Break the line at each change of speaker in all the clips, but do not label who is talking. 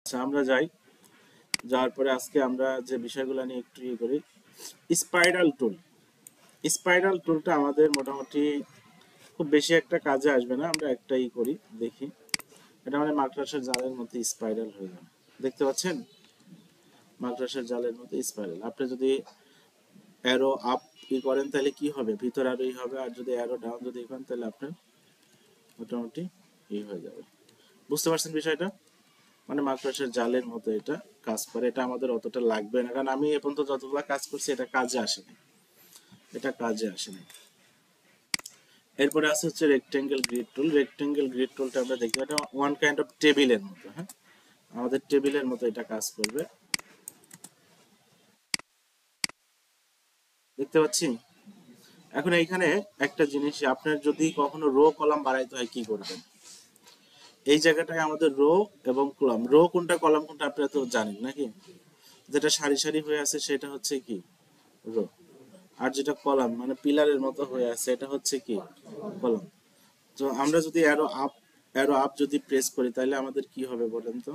আচ্ছা, আমরা যাই। যাওয়ার পরে আজকে আমরা যে বিষয়গুলো নিয়ে একটু করি। স্পাইরাল টুল। স্পাইরাল টুলটা আমাদের মোটামুটি খুব বেশি একটা কাজে আসবে না, আমরা একটাই করি দেখি। এটা মানে মাকড়সার জালের মধ্যে স্পাইরাল হয়ে যাবে, দেখতে পাচ্ছেন? মাকড়সার জালের মধ্যে স্পাইরাল। আপনি যদি অ্যারো আপ করেন তাহলে কি হবে, ভিতর আরোই হবে, আর যদি অ্যারো ডাউন যদি করেন তাহলে আপনার মোটামুটি হয়ে যাবে। বুঝতে পারছেন বিষয়টা? মানে মাকড়সার জালের মতো এটা কাজ করে। এটা আমাদের অতটা লাগবে না, কারণ আমি এ পর্যন্ত যতগুলো কাজ করছি এটা কাজে আসেনি, এটা কাজে আসেনি। এরপরে আছে হচ্ছে রেক্টেঙ্গেল গ্রিড টুল। রেক্টেঙ্গেল গ্রিড টুলটা আমরা দেখি, এটা ওয়ান কাইন্ড অফ টেবিলের মতো। হ্যাঁ, আমাদের টেবিলের মতো এটা কাজ করবে, দেখতে পাচ্ছি। এখন এইখানে একটা জিনিস, আপনার যদি কখনো রো কলাম বাড়াইতে হয় কি করবেন, এই জায়গাটায় আমাদের রো এবং কলাম, রো কোনটা কলাম কোনটা আপনারা তো জানেন নাকি? যেটা সারি সারি হয়ে আছে সেটা হচ্ছে কি রো, আর যেটা কলাম মানে পিলারের মতো হয়ে আছে এটা হচ্ছে কি কলাম। তো আমরা যদি অ্যারো আপ যদি প্রেস করি তাহলে আমাদের কি হবে বলেন তো?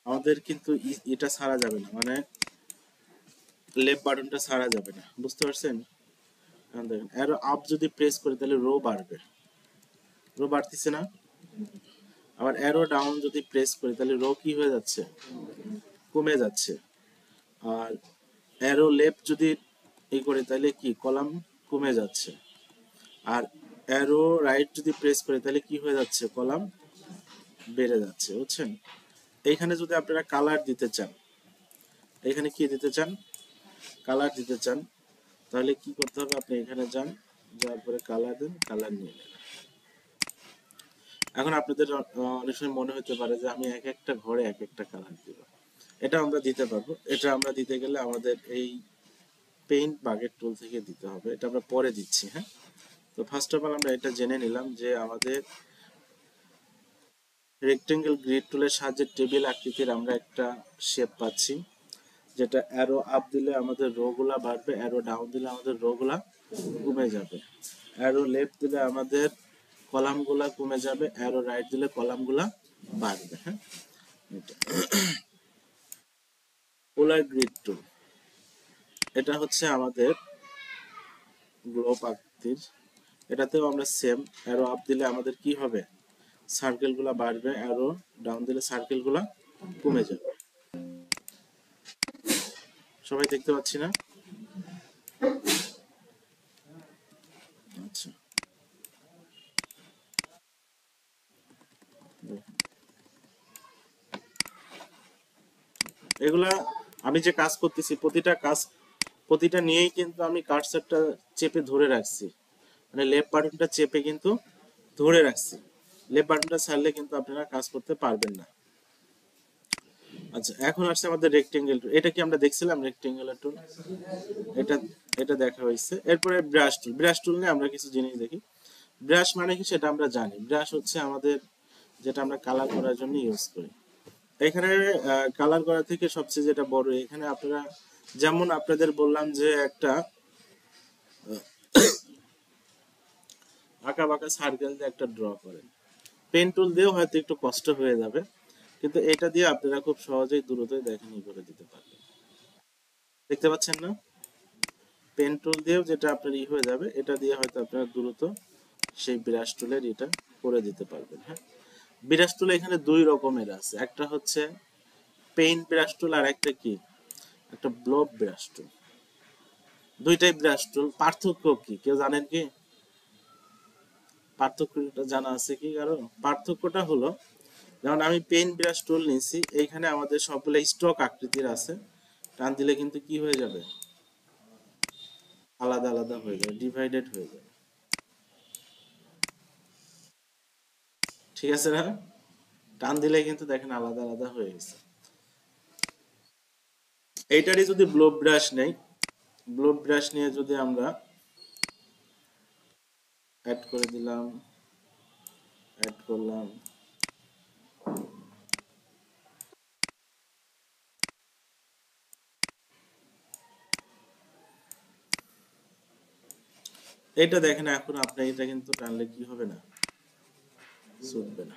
আমাদের কিন্তু এটা ছাড়া যাবে না, মানে লেফট বাটনটা ছাড়া যাবে না, বুঝতে পারছেন? এখন দেখেন অ্যারো আপ যদি প্রেস করি তাহলে রো বাড়বে, রো বাড়তিছে না? আবার অ্যারো ডাউন যদি প্রেস করি তাহলে রো কি হয়ে যাচ্ছে, কমে যাচ্ছে। আর অ্যারো লেফট যদি করি তাহলে কি কলাম কমে যাচ্ছে। আর অ্যারো রাইট যদি প্রেস করি তাহলে কি হয়ে যাচ্ছে, কলাম বেড়ে যাচ্ছে, বুঝছেন? এইখানে যদি আপনারা কালার দিতে চান, এখানে কি দিতে চান, কালার দিতে চান, তাহলে কি করতে হবে, আপনি এখানে যান, যাওয়ার পরে কালার দেন, কালার নিয়ে নেন। এখন আপনাদের অনেক সময় মনে হতে পারে যে আমি এক একটা ঘরে এক একটা কালার দিব, এটা আমরা দিতে পারবো। এটা আমরা দিতে গেলে আমাদের এই পেইন্ট বাকেট টুল থেকে দিতে হবে, এটা আমরা পরে দিচ্ছি। হ্যাঁ, তো ফার্স্ট অফ অল আমরা এটা জেনে নিলাম যে আমাদের রেক্টেঙ্গেল গ্রিড টুলের সাহায্যে টেবিল আকৃতির আমরা একটা শেপ পাচ্ছি, যেটা অ্যারো আপ দিলে আমাদের রো গুলা বাড়বে, অ্যারো ডাউন দিলে আমাদের রো গুলা কমে যাবে, অ্যারো লেফট দিলে আমাদের কলাম গুলা কমে যাবে, অ্যারো রাইট দিলে কলাম গুলা বাড়বে। হ্যাঁ, পোলার গ্রিড টুল, এটা হচ্ছে আমাদের গ্লোব আকৃতির। এটাতেও আমরা সেম, অ্যারো আপ দিলে আমাদের কি হবে, সার্কেল গুলা বাড়বে, অ্যারো ডাউন দিলে সার্কেল গুলা কমে যাবে। সবাই দেখতে পাচ্ছি না? আচ্ছা, এগুলা আমি যে কাজ করতেছি প্রতিটা নিয়েই কিন্তু আমি কার্সারটা চেপে ধরে রাখছি, মানে লেফট বাটনটা চেপে কিন্তু ধরে রাখছি। লেফট বাটনটা ছাড়লে কিন্তু আপনারা কাজ করতে পারবেন না। আচ্ছা, এখন আসছে আমাদের রেক্টেঙ্গেল টুল। এটা কি আমরা দেখছিলাম রেক্টেঙ্গেল টুল? এটা এটা দেখা হয়েছে। এরপরে ব্রাশ টুল। ব্রাশ টুল নিয়ে আমরা কিছু জিনিস দেখি। ব্রাশ মানে কি সেটা আমরা জানি, ব্রাশ হচ্ছে আমাদের যেটা আমরা কালার করার জন্য ইউজ করি। এখানে কালার করা থেকে সবচেয়ে যেটা বড়, এখানে আপনারা যেমন আপনাদের বললাম যে একটা আঁকা বাঁকা সার্কেল দিয়ে একটা ড্র করেন, পেন টুল দিয়েও হয়তো একটু কষ্ট হয়ে যাবে, কিন্তু এটা দিয়ে আপনারা খুব সহজেই দ্রুতই দেখেন করে দিতে পারবেন, দেখতে পাচ্ছেন না? পেন টুল দিয়েও যেটা আপনার হয়ে যাবে, এটা দিয়ে হয়তো আপনারা দ্রুত সেই ব্রাশ টুলের এটা করে দিতে পারবেন। হ্যাঁ, ব্রাশ টুল এখানে দুই রকমের আছে, একটা হচ্ছে পেইন্ট ব্রাশ টুল, আর একটা কি, একটা ব্লব ব্রাশ টুল। দুইটাই ব্রাশ টুল, পার্থক্য কি কেউ জানেন কি? পার্থক্যটা জানা আছে কি কারো? পার্থক্যটা হলো, যেমন আমি পেইন্ট ব্রাশ টুল নিয়েছি, এইখানে আমাদের সবগুলো স্টক আকৃতির আছে, টান দিলে কিন্তু কি হয়ে যাবে, আলাদা আলাদা হয়ে যাবে, ডিভাইডেড হয়ে যাবে, ঠিক আছে না? টান দিলে কিন্তু দেখেন আলাদা আলাদা হয়ে গেছে। এইটারই যদি ব্লো ব্রাশ নেই, ব্লো ব্রাশ নিয়ে যদি আমরা অ্যাড করে দিলাম, অ্যাড করলাম, এটা দেখেন এখন আপনি এটা কিন্তু টানলে কি হবে না, ছুটবে না।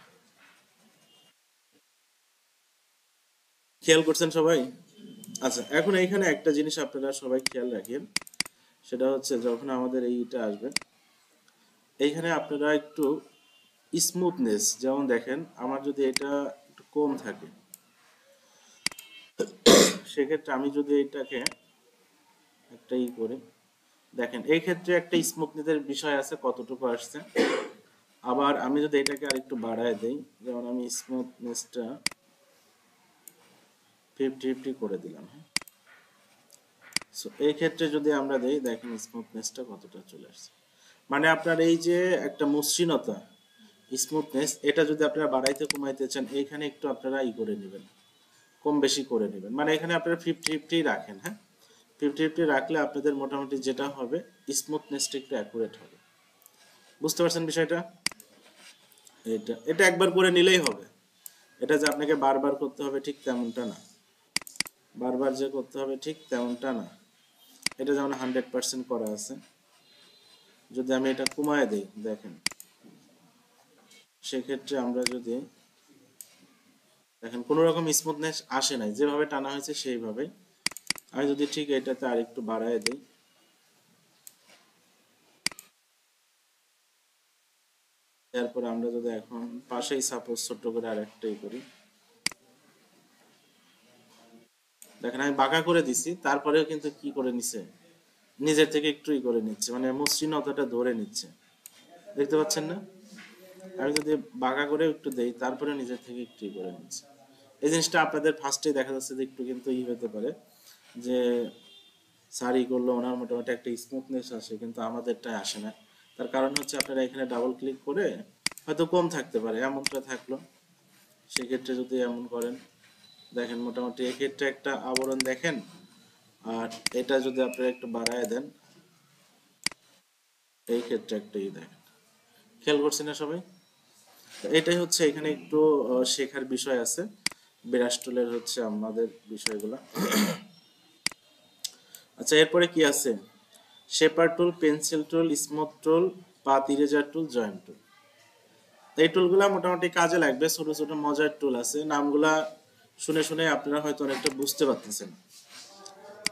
খেয়াল করছেন সবাই? আচ্ছা, এখন এইখানে একটা জিনিস আপনারা সবাই খেয়াল রাখেন, সেটা হচ্ছে যখন আমাদের এইটা আসবে, এইখানে আপনারা একটু স্মুথনেস, যেমন দেখেন আমার যদি এটা একটু কম থাকে, সেক্ষেত্রে আমি যদি এটাকে একটা করি, দেখেন এই ক্ষেত্রে একটা স্মুথনেসের বিষয় আছে কতটুকু আসছে। আবার আমি যদি এটাকে আরেকটু বাড়ায় দেই, যেমন আমি স্মুথনেসটা 50-50 করে দিলাম, হ্যাঁ। সো এই ক্ষেত্রে যদি আমরা দেই, দেখেন স্মুথনেসটা কতটা চলে আসছে। মানে আপনার এই যে একটা মসৃণতা, স্মুথনেস, এটা যদি আপনারা বাড়াইতে কমাইতে চান, এইখানে একটু আপনারা করে নেবেন, কম বেশি করে নেবেন। মানে এখানে আপনারা 50-50 রাখেন, হ্যাঁ। 50-50 রাখলে আপনাদের মোটামুটি যেটা হবে, স্মুথনেসটা একটু অ্যাকুরেট হবে। বুঝতে পারছেন বিষয়টা? এটা এটা একবার করে নিলেই হবে। এটা যে আপনাকে বারবার করতে হবে ঠিক তেমনটা না, বারবার যে করতে হবে ঠিক তেমনটা না। এটা যেমন 100% করা আছে, যদি আমি এটা কমায় দিই, দেখেন সেক্ষেত্রে আমরা যদি দেখেন কোনো রকম স্মুথনেস আসে নাই, যেভাবে টানা হয়েছে সেইভাবে। আমি যদি ঠিক এটাতে আরেকটু বাড়ায় দিই, তারপর আমরা যদি এখন পাশেই সাপোজ ছোট্ট করে আরেকটাই করি, দেখেন আমি বাঁকা করে দিছি, তারপরেও কিন্তু কি করে নিছে, নিজের থেকে একটু করে নিচ্ছে, মানে মসৃণতাটা ধরে নিচ্ছে। দেখতে পাচ্ছেন না? আমি যদি বাঁকা করে একটু দেই, তারপরে নিজের থেকে একটু করে নিচ্ছে। এই জিনিসটা আপনাদের ফার্স্টে দেখা যাচ্ছে যে একটু কিন্তু হতে পারে যে সারি করলো ওনার মোটামুটি একটা স্মুথনেস আসে, কিন্তু আমাদেরটাই আসে না। তার কারণ হচ্ছে আপনারা এখানে ডাবল ক্লিক করে হয়তো কম থাকতে পারে, এমনটা থাকলো। সেক্ষেত্রে যদি এমন করেন, দেখেন মোটামুটি এক্ষেত্রে একটা আবরণ দেখেন। আর এটা যদি আপনারা একটু বাড়ায় দেন, এই ক্ষেত্রে একটা দেখেন। খেয়াল করছেন না সবাই? এটাই হচ্ছে এখানে একটু শেখার বিষয় আছে, ব্রাশ টুলের হচ্ছে আমাদের বিষয়গুলো। আচ্ছা, এরপরে কি আছে? শেপার টুল, পেন্সিল টুল, স্মুথ টুল, পাথ ইরেজার টুল, জয়েন্ট টুল। এই টুলগুলা মোটামুটি কাজে লাগবে। ছোট ছোট মজার টুল আছে, নামগুলা শুনে শুনে আপনারা হয়তো অনেকটা বুঝতে পারতেছেন,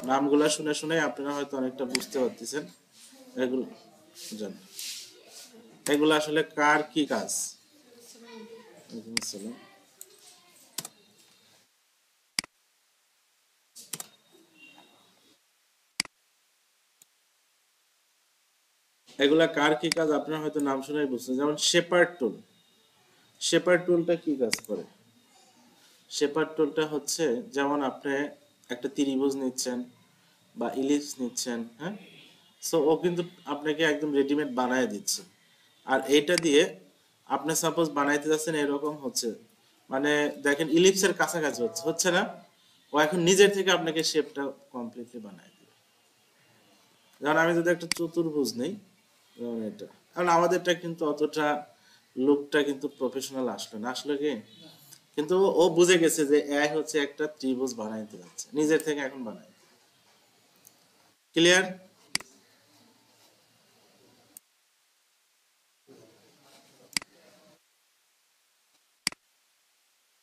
নামগুলা শুনে শুনে আপনারা হয়তো অনেকটা বুঝতে পারতেছেন। এগুলো জান, এগুলো আসলে কার কি কাজ। এগুলা কার কি কাজ আপনারা হয়তো নাম শুনেই বুঝছেন। যেমন শেপার টুল, শেপার টুলটা কি কাজ করে? শেপার টুলটা হচ্ছে, যেমন আপনি একটা ত্রিভুজ নিচ্ছেন বা ইলিপস নিচ্ছেন, হ্যাঁ। সো ও কিন্তু আপনাকে একদম রেডিমেড বানায় দিচ্ছে। আর এইটা দিয়ে আপনি সাপোজ বানাইতে যাচ্ছেন, এরকম হচ্ছে, মানে দেখেন ইলিপসের কাছাকাছি হচ্ছে, হচ্ছে না? ও এখন নিজের থেকে আপনাকে শেপটা কমপ্লিটলি বানায় দিবে। যেমন আমি যদি একটা চতুর্ভুজ নেই, যেমন এটা, কারণ আমাদেরটা কিন্তু অতটা লুকটা কিন্তু প্রফেশনাল আসলো না, আসলে কি, কিন্তু ও বুঝে গেছে যে এ হচ্ছে একটা ত্রিভুজ বানাইতে যাচ্ছে, নিজের থেকে এখন বানায়। ক্লিয়ার?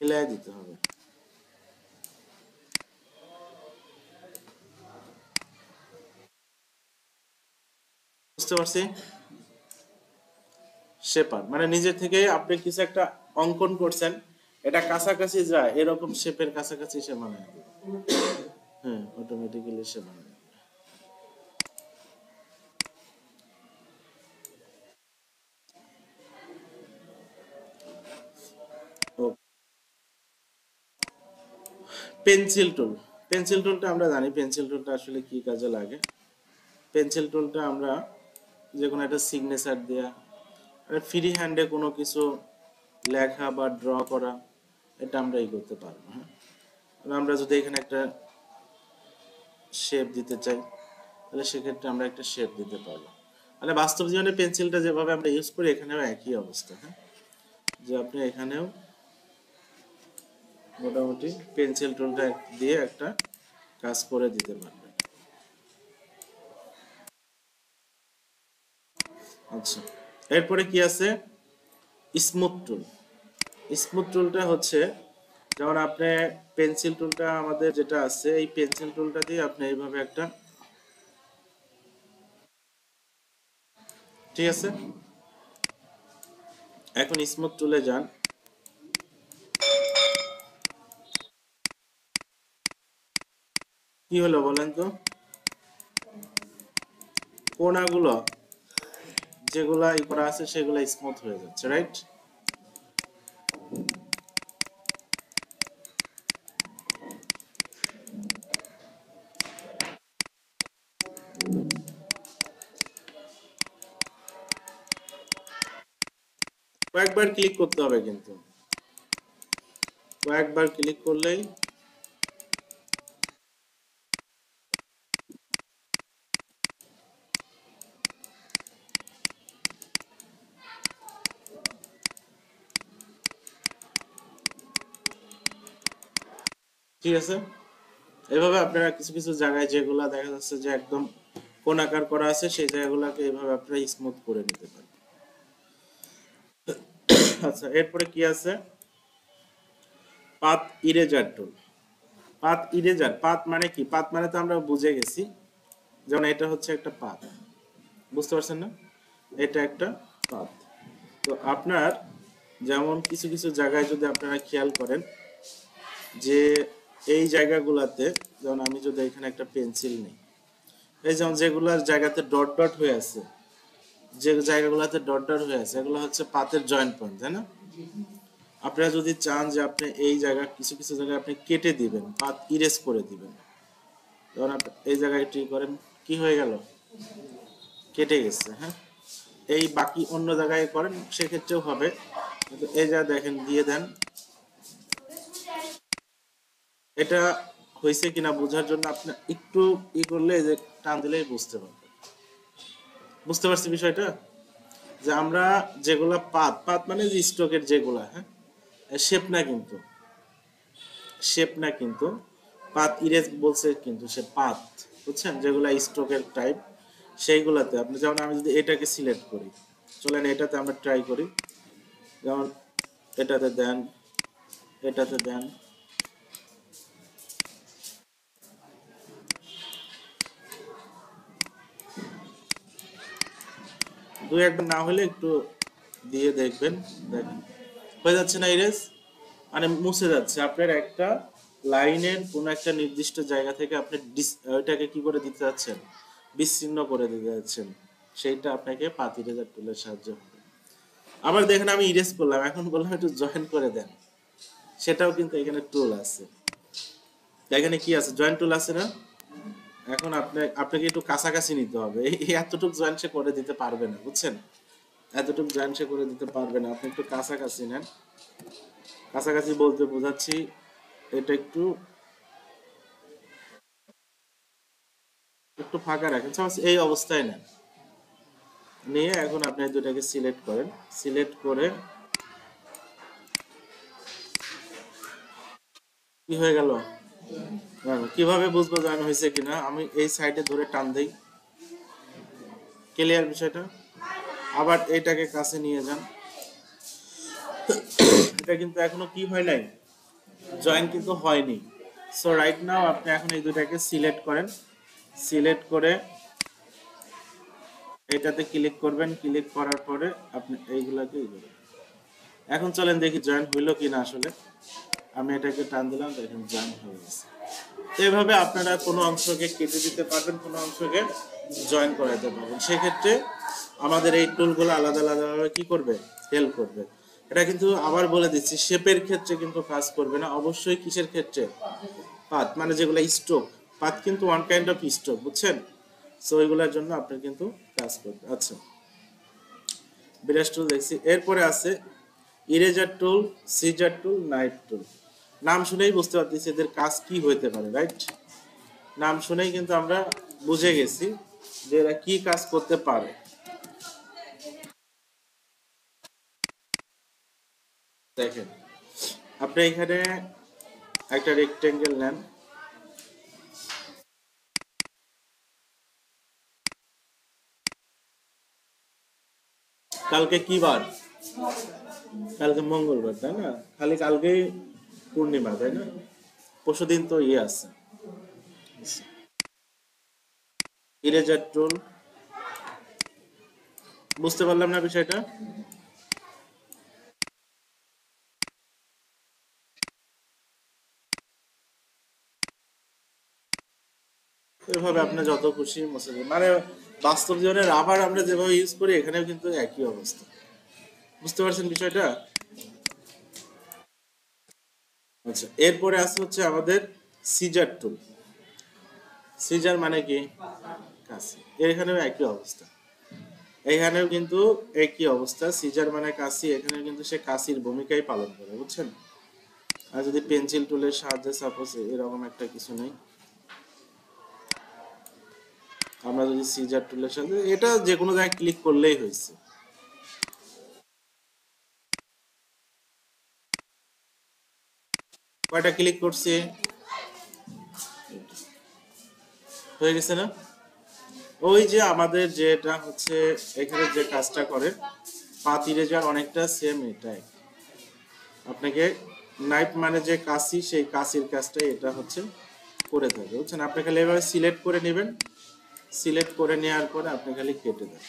ক্লিয়ার দিতে হবে। বুঝতে পারছি? শেপার মানে নিজের থেকে আপনি কিছু একটা অঙ্কন করছেন, এটা কাছাকাছি যায়, এরকম শেপের কাছাকাছি সে বানায় দিবে। হ্যাঁ, অটোমেটিক্যালি সে বানায় দিবে। ও, পেন্সিল টুল, পেন্সিল টুলটা আমরা জানি পেন্সিল টুলটা আসলে কি কাজে লাগে। পেন্সিল টুলটা আমরা যে কোনো একটা সিগনেচার দেয়া, ফ্রি হ্যান্ডে কোনো কিছু লেখা বা ড্র করা, এটা আমরা করতে পারবো, হ্যাঁ। আর আমরা যদি এখানে একটা শেপ দিতে চাই, তাহলে সেক্ষেত্রে আমরা একটা শেপ দিতে পারবো। মানে বাস্তব জীবনে পেন্সিলটা যেভাবে আমরা ইউজ করি, এখানেও একই অবস্থা, হ্যাঁ। যে আপনি এখানেও মোটামুটি পেন্সিল টুলটা দিয়ে একটা কাজ করে দিতে পারবেন। আচ্ছা, এরপরে কি আছে? স্মুথ টুল। স্মুথ টুলটা হচ্ছে যেমন আপনি পেন্সিল টুলটা আমাদের যেটা আছে, এই পেন্সিল টুলটা দিয়ে আপনি এইভাবে একটা, ঠিক আছে, এখন স্মুথ টুলে যান। কি হলো বলেন তো, কোণাগুলো যেগুলা ই করা আছে সেগুলা স্মুথ হয়ে যাচ্ছে, রাইট? কয়েকবার ক্লিক করতে হবে, কিন্তু কয়েকবার ক্লিক করলেই, ঠিক আছে। এভাবে আপনারা কিছু কিছু জায়গায় যেগুলা দেখা যাচ্ছে যে একদম কোণাকার করা আছে সেই জায়গাগুলোকে এইভাবে আপনারা স্মুথ করে নিতে পারেন। আচ্ছা, এরপরে কি আছে, পাথ ইরেজার টুল। পাথ ইরেজার, পাথ মানে কি, পাথ মানে তো আমরা বুঝে গেছি, যেমন এটা হচ্ছে একটা পাথ, বুঝতে পারছেন না, এটা একটা পাথ। তো আপনার যেমন কিছু কিছু জায়গায় যদি আপনারা খেয়াল করেন যে এই জায়গাগুলাতে, যেমন আমি যদি এখানে একটা পেন্সিল নিই, এই যেমন যেগুলার জায়গাতে ডট ডট হয়ে আছে, যে জায়গাগুলোতে ডট ডট হয়ে আছে এগুলো হচ্ছে পাতের জয়েন্ট পয়েন্ট, তাই না? আপনারা যদি চান যে আপনি এই জায়গা কিছু কিছু জায়গায় আপনি কেটে দিবেন, পাত ইরেজ করে দিবেন, যখন আপনি এই জায়গায় ঠিক করেন, কি হয়ে গেল, কেটে গেছে, হ্যাঁ। এই বাকি অন্য জায়গায় করেন সেক্ষেত্রেও হবে, কিন্তু এই যা দেখেন দিয়ে দেন, এটা হয়েছে কিনা বোঝার জন্য আপনি একটু ই করলে, এই যে টান দিলেই বুঝতে পারবেন। বুঝতে পারছি বিষয়টা, যে আমরা যেগুলা পাত, পাত মানে যে স্টকের যেগুলা, হ্যাঁ, শেপ না কিন্তু, শেপ না কিন্তু, পাত ইরেজ বলছে কিন্তু সে পাত, বুঝছেন, যেগুলা স্ট্রোকের টাইপ সেইগুলাতে আপনি, যেমন আমি যদি এটাকে সিলেক্ট করি, চলেন এটাতে আমরা ট্রাই করি, যেমন এটাতে দেন, এটাতে দেন, দুই একবার না হলে একটু দিয়ে দেখবেন, দেখেন হয়ে যাচ্ছে না ইরেজ, মানে মুছে যাচ্ছে আপনার একটা লাইনের কোন একটা নির্দিষ্ট জায়গা থেকে আপনি ওইটাকে কি করে দিতে যাচ্ছেন, বিচ্ছিন্ন করে দিতে যাচ্ছেন, সেইটা আপনাকে পাত ইরেজার টুলের সাহায্য হবে। আবার দেখেন আমি ইরেজ করলাম, এখন বললাম একটু জয়েন করে দেন, সেটাও কিন্তু এখানে টুল আছে, এখানে কি আছে, জয়েন টুল আছে না। এখন আপনাকে একটু কাছাকাছি নিতে হবে, এই এতটুকু জয়েন সে করে দিতে পারবে না, বুঝছেন, এতটুকু জয়েন সে করে দিতে পারবে না, আপনি একটু কাছাকাছি নেন, কাছাকাছি বলতে বোঝাচ্ছি এটা একটু একটু ফাঁকা রাখেন, সাপোজ এই অবস্থায় নেন, নিয়ে এখন আপনি এই দুটাকে সিলেক্ট করেন, সিলেক্ট করে কি হয়ে গেল, কিভাবে বুঝবো জয়েন হয়েছে কিনা, আমি এই সাইডে ধরে টান দেই, ক্লিয়ার বিষয়টা। আবার এটাকে কাছে নিয়ে যান, এটা কিন্তু এখনো কি হয় নাই, জয়েন কিন্তু হয়নি। সো রাইট নাও আপনি এখন এই দুটাকে সিলেক্ট করেন, সিলেক্ট করে এটাতে ক্লিক করবেন, ক্লিক করার পরে আপনি এইগুলাকে এখন চলেন দেখি জয়েন হইলো কিনা আসলে, আমি এটাকে টান দিলাম, দেখেন জয়েন হয়ে গেছে। তো এভাবে আপনারা কোনো অংশকে কেটে দিতে পারবেন, কোনো অংশকে জয়েন করাতে পারবেন, সেক্ষেত্রে আমাদের এই টুলগুলো আলাদা আলাদাভাবে কি করবে, হেল্প করবে। এটা কিন্তু আবার বলে দিচ্ছি, শেপের ক্ষেত্রে কিন্তু কাজ করবে না, অবশ্যই কিসের ক্ষেত্রে, পাত মানে যেগুলো স্ট্রোক, পাত কিন্তু ওয়ান কাইন্ড অফ স্ট্রোক, বুঝছেন, সো ওইগুলোর জন্য আপনার কিন্তু কাজ করবে। আচ্ছা, ব্রাশ টুল দেখছি, এরপরে আছে ইরেজার টুল, সিজার টুল, নাইফ টুল। নাম শুনেই বুঝতে পারতেছি এদের কাজ কি হইতে পারে, রাইট? নাম শুনেই কিন্তু আমরা বুঝে গেছি যে এরা কি কাজ করতে পারে। দেখেন, আপনি এখানে একটা রেক্টেঙ্গেল নেন, কালকে কি বার, কালকে মঙ্গলবার, তাই না, খালি কালকেই পূর্ণিমা, তাই না? পরশুদিন তো ইয়ে আছে, ইরেজার টুল। বুঝতে পারলাম না বিষয়টা। এভাবে আপনি যত খুশি মুছে দিন, মানে বাস্তব জীবনে রাবার আমরা যেভাবে ইউজ করি এখানেও কিন্তু একই অবস্থা। বুঝতে পারছেন বিষয়টা? আচ্ছা, এরপরে আছে হচ্ছে আমাদের সিজার টুল। সিজার মানে কি? কাঁচি। এখানেও একই অবস্থা, এখানেও কিন্তু একই অবস্থা। সিজার মানে কাঁচি, এখানেও কিন্তু সে কাঁচির ভূমিকাই পালন করে, বুঝছেন? আর যদি পেন্সিল টুলের সাহায্যে সাপোজ এরকম একটা কিছু নেই, আমরা যদি সিজার টুলের সাথে এটা যে কোনো জায়গায় ক্লিক করলেই হয়েছে। কয়টা ক্লিক করছি? হয়ে গেছে না? ওই যে আমাদের যেটা হচ্ছে এখানে যে কাজটা করে পাত ইরেজার অনেকটা সেম এটাই। আপনাকে নাইফ মানে যে কাঁচি, সেই কাঁচির কাজটাই এটা হচ্ছে করে থাকে, বুঝছেন? আপনি খালি এভাবে সিলেক্ট করে নেবেন, সিলেক্ট করে নেওয়ার পরে আপনি খালি কেটে দেন।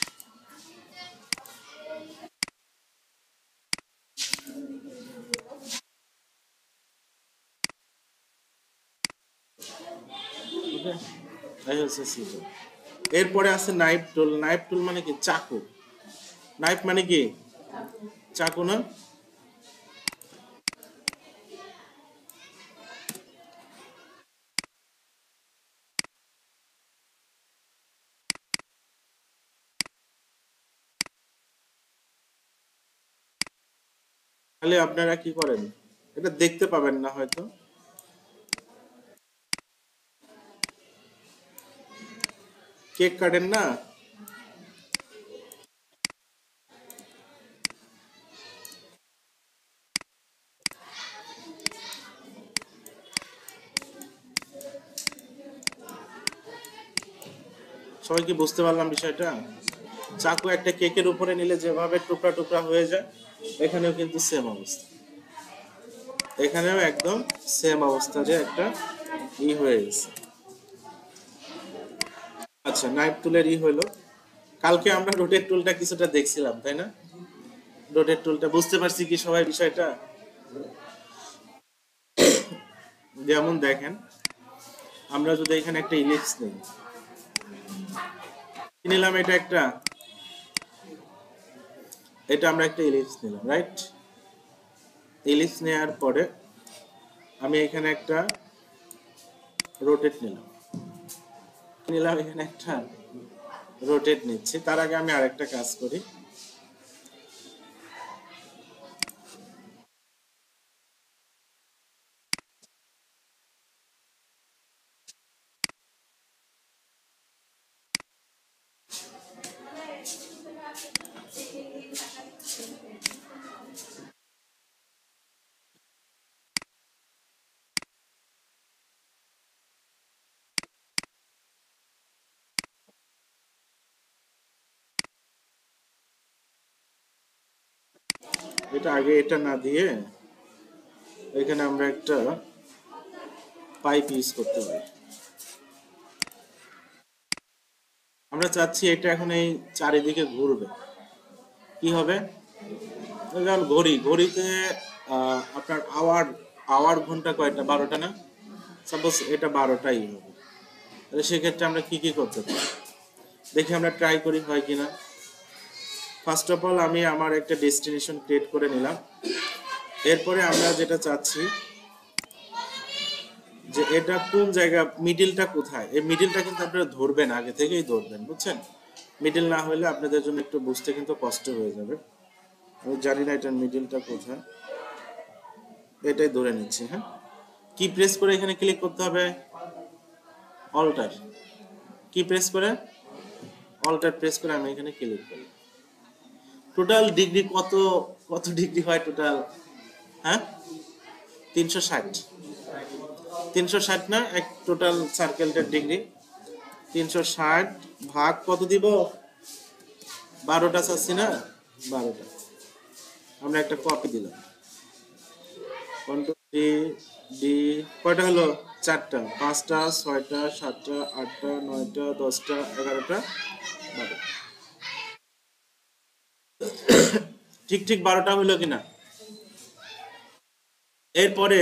ওকে, এই হচ্ছে সিজার। এরপরে আছে নাইফ টুল। নাইফ টুল মানে কি? চাকু। নাইফ মানে কি? চাকু না? তাহলে আপনারা কি করেন, এটা দেখতে পাবেন না হয়তো, কেক কাটেন না, সবাই কি বুঝতে পারলাম বিষয়টা? চাকু একটা কেকের উপরে নিলে যেভাবে টুকরা টুকরা হয়ে যায়, এখানেও কিন্তু সেম অবস্থা, এখানেও একদম সেম অবস্থা যে একটা হয়ে গেছে। আচ্ছা, নাইফ টুলের হইলো। কালকে আমরা রোটেট টুলটা কিছুটা দেখছিলাম, তাই না? রোটেট টুলটা বুঝতে পারছি কি সবাই বিষয়টা? যেমন দেখেন, আমরা যদি এখানে একটা ইলিপস নিই, কি নিলাম? এটা একটা, এটা আমরা একটা ইলিপস নিলাম, রাইট? ইলিপস নেওয়ার পরে আমি এখানে একটা রোটেট নিলাম, নিলাম এখানে একটা রোটেট নিচ্ছি। তার আগে আমি আরেকটা কাজ করি, এটা আগে এটা না দিয়ে এখানে আমরা একটা পাইপ ইউজ করতে পারি। আমরা চাচ্ছি এটা এখন এই চারিদিকে ঘুরবে, কি হবে? যেমন ঘড়ি, ঘড়িতে আপনার আওয়ার, আওয়ার ঘন্টা কয়টা? 12টা না? সাপোজ এটা 12টাই হবে, তাহলে সেক্ষেত্রে আমরা কি কি করতে পারি দেখি, আমরা ট্রাই করি হয় কিনা। ফার্স্ট অফ অল আমি আমার একটা ডেস্টিনেশন ক্রিয়েট করে নিলাম। এরপরে আমরা যেটা চাচ্ছি যে এটা কোন জায়গা, মিডিলটা কোথায়, এই মিডিলটা কিন্তু আপনারা ধরবেন, আগে থেকেই ধরবেন, বুঝছেন? মিডিল না হলে আপনাদের জন্য একটু বুঝতে কিন্তু কষ্ট হয়ে যাবে। আমি জানি না এটার মিডিলটা কোথায়, এটাই ধরে নিচ্ছি। হ্যাঁ, কি প্রেস করে এখানে ক্লিক করতে হবে? অল্টার। কি প্রেস করে? অল্টার প্রেস করে আমি এখানে ক্লিক করি। টোটাল ডিগ্রি কত, কত ডিগ্রি হয় টোটাল? হ্যাঁ, 360। 360 না, এক টোটাল সার্কেলটার ডিগ্রি 360 ভাগ কত দিব? 12টা চাচ্ছি না, 12টা। আমরা একটা কপি দিলাম, সি ডি কয়টা হলো? চারটা, পাঁচটা, ছয়টা, সাতটা, আটটা, নয়টা, 10টা, 11টা, 12। ঠিক ঠিক 12টা হলো কিনা? এরপরে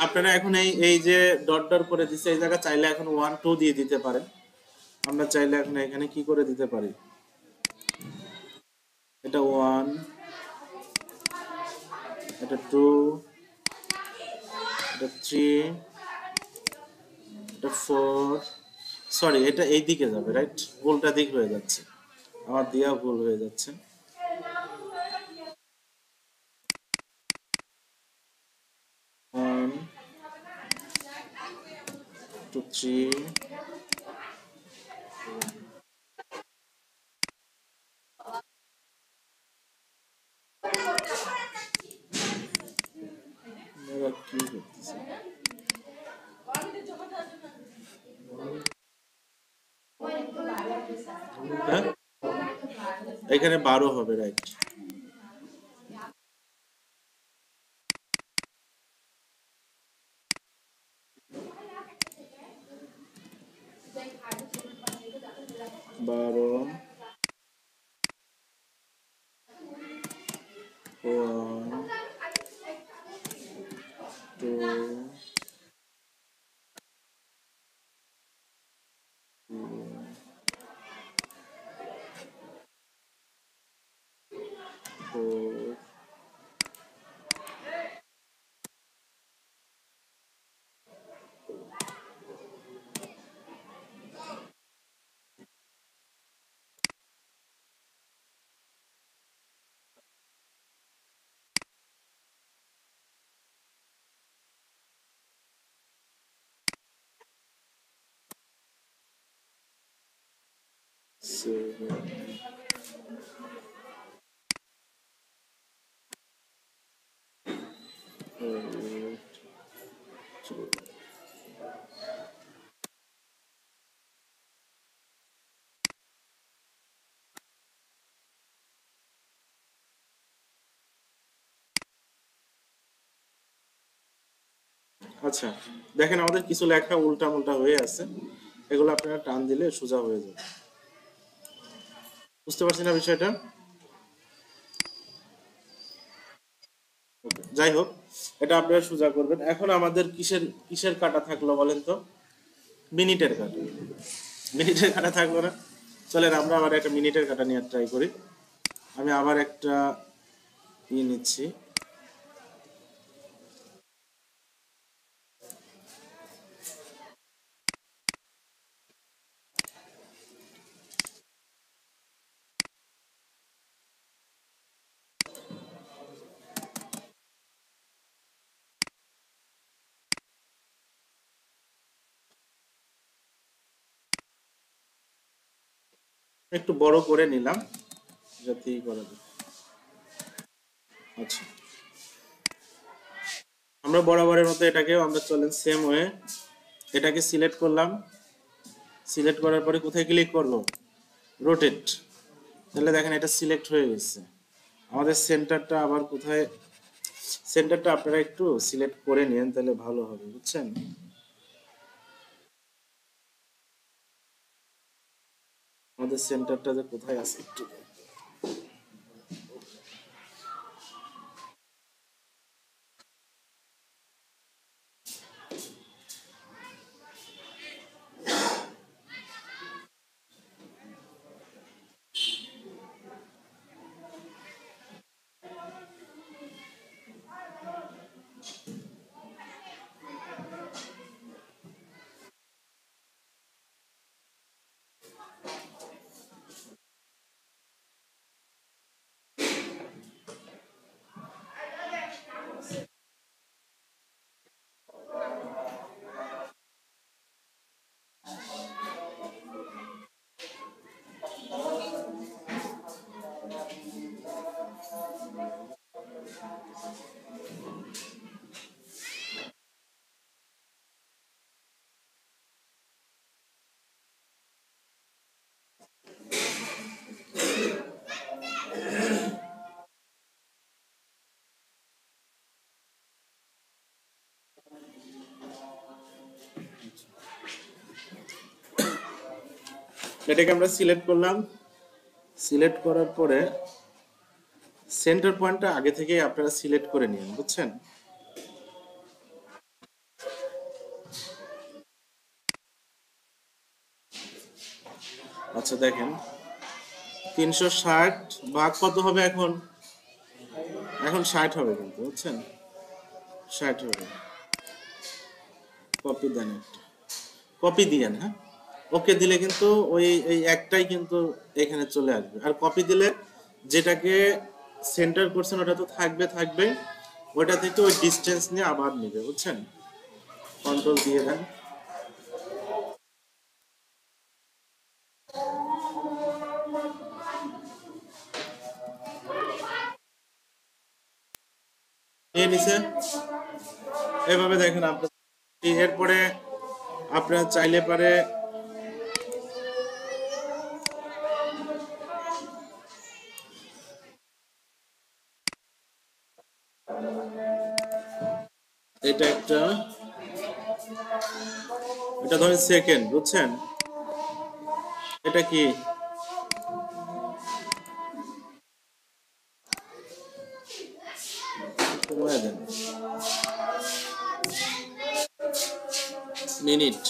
আপনারা এখন এই যে ডট ডট করে দিচ্ছে এই জায়গা চাইলে এখন 1 2 দিয়ে দিতে পারেন। আমরা চাইলে এখন এখানে কি করে দিতে পারি? এটা 1, এটা 2, এটা 3, এটা 4। সরি, এটা এই দিকে যাবে, রাইট? উল্টা দিক হয়ে যাচ্ছে, আমার দিয়া ভুল হয়ে যাচ্ছে। 1 2 3, এরা কি করতেছে? হ্যাঁ, এখানে 12 হবে, রাইট? বারো, 1 2 4। আচ্ছা, দেখেন আমাদের কিছু লেখা উল্টা উল্টা হয়ে আছে, এগুলো আপনারা টান দিলে সোজা হয়ে যাবে। বুঝতে পারছেন না বিষয়টা? যাই হোক, এটা আপনারা সোজা করবেন। এখন আমাদের কিসের কিসের কাটা থাকলো বলেন তো? মিনিটের কাটা। মিনিটের কাটা থাকলো না? চলেন আমরা আবার একটা মিনিটের কাটা নিয়ে ট্রাই করি। আমি আবার একটা নিচ্ছি। একটু বড় করে নিলাম যাতেই করা যায়। আচ্ছা, আমরা বরাবরের মতো এটাকেও আমরা চলেন সেম ওয়ে, এটাকে সিলেক্ট করলাম। সিলেক্ট করার পরে কোথায় ক্লিক করব? রোটেট। তাহলে দেখেন এটা সিলেক্ট হয়ে গেছে। আমাদের সেন্টারটা আবার কোথায়? সেন্টারটা আপনারা একটু সিলেক্ট করে নেন, তাহলে ভালো হবে, বুঝছেন? আমাদের সেন্টারটা যে কোথায় আছে একটু এটাকে আমরা সিলেক্ট করলাম, সিলেক্ট করার পরে সেন্টার পয়েন্টটা আগে থেকেই আপনারা সিলেক্ট করে নিন, বুঝছেন? আচ্ছা দেখেন 360 ভাগ কত হবে এখন? এখন 60 হবে কিন্তু, বুঝছেন? 60 হবে। কপি দেন, একটা কপি দিয়েন, হ্যাঁ ওকে দিলে কিন্তু ওই এই একটাই কিন্তু এখানে চলে আসবে। আর কপি দিলে যেটাকে সেন্টার করছেন ওটা তো থাকবে থাকবে, ওটা থেকে ওই ডিসটেন্স নিয়ে আবার নেবে, বুঝছেন? কন্ট্রোল দিয়ে দেন। নিয়ে নিছে। এভাবে দেখেন আপনার। এরপরে আপনারা চাইলে পারে এটা একটা, এটা ধরেন সেকেন্ড, বুঝছেন? এটা কি কমায় দেন, মিনিট।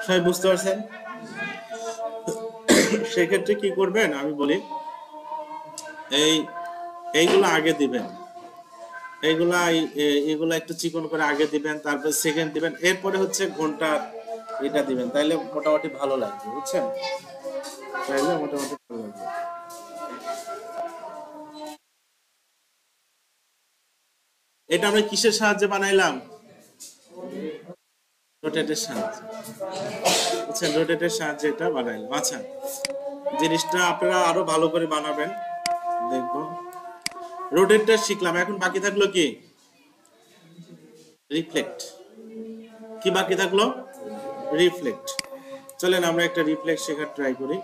সবাই বুঝতে পারছেন? সেক্ষেত্রে কি করবেন আমি বলি, এই এইগুলো আগে দিবেন, এইগুলা এইগুলা একটু চিকন করে আগে দিবেন, তারপর সেকেন্ড দিবেন, এরপরে হচ্ছে ঘন্টা এটা দিবেন, তাইলে মোটামুটি ভালো লাগবে, বুঝছেন? তাইলে মোটামুটি ভালো লাগবে। এটা আমরা কিসের সাহায্যে বানাইলাম? রোটেটের সাহায্যে, বুঝছেন? রোটেটের সাহায্যে এটা বানাইলাম। আচ্ছা, জিনিসটা আপনারা আরো ভালো করে বানাবেন, দেখবো। রোটেটটা শিখলাম, এখন বাকি থাকলো কি? রিফ্লেক্ট। কি বাকি থাকলো? রিফ্লেক্ট। চলেন আমরা একটা রিফ্লেক্ট শেখার ট্রাই করি।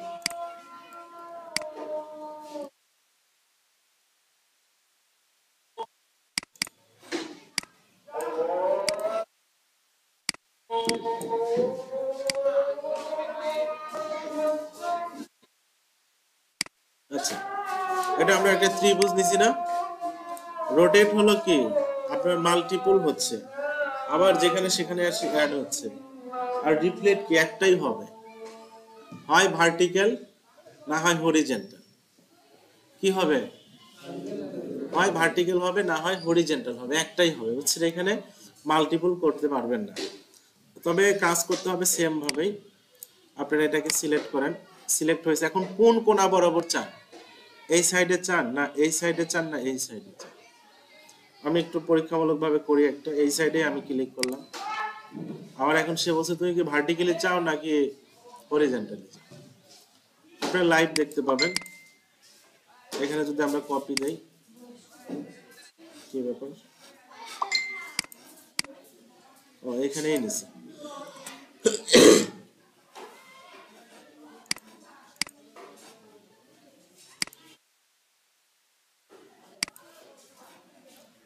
আচ্ছা, এটা আমরা একটা ত্রিভুজ নিছি না? রোটেট হলো কি আপনার মাল্টিপল হচ্ছে, আবার যেখানে সেখানে আসে অ্যাড হচ্ছে। আর রিফ্লেক্ট কি একটাই হবে, হয় ভার্টিক্যাল না হয় হরিজেন্টাল। কি হবে? হয় ভার্টিক্যাল হবে না হয় হরিজেন্টাল হবে, একটাই হবে, বুঝছেন? এখানে মাল্টিপল করতে পারবেন না, তবে কাজ করতে হবে সেম ভাবেই। আপনারা এটাকে সিলেক্ট করেন, সিলেক্ট হয়েছে। এখন কোন কোণা বরাবর চান? এই সাইডে চান না এই সাইডে চান না এই সাইডে চান? আমি একটু পরীক্ষামূলকভাবে করি একটা, এই সাইডে আমি ক্লিক করলাম। আমার এখন সে বলছে তুমি কি ভার্টিক্যালি চাও নাকি হরিজন্টালি চাও? আপনারা লাইভ দেখতে পাবেন। এখানে যদি আমরা কপি দেই, কি ব্যাপার? ও এখানেই নিছে।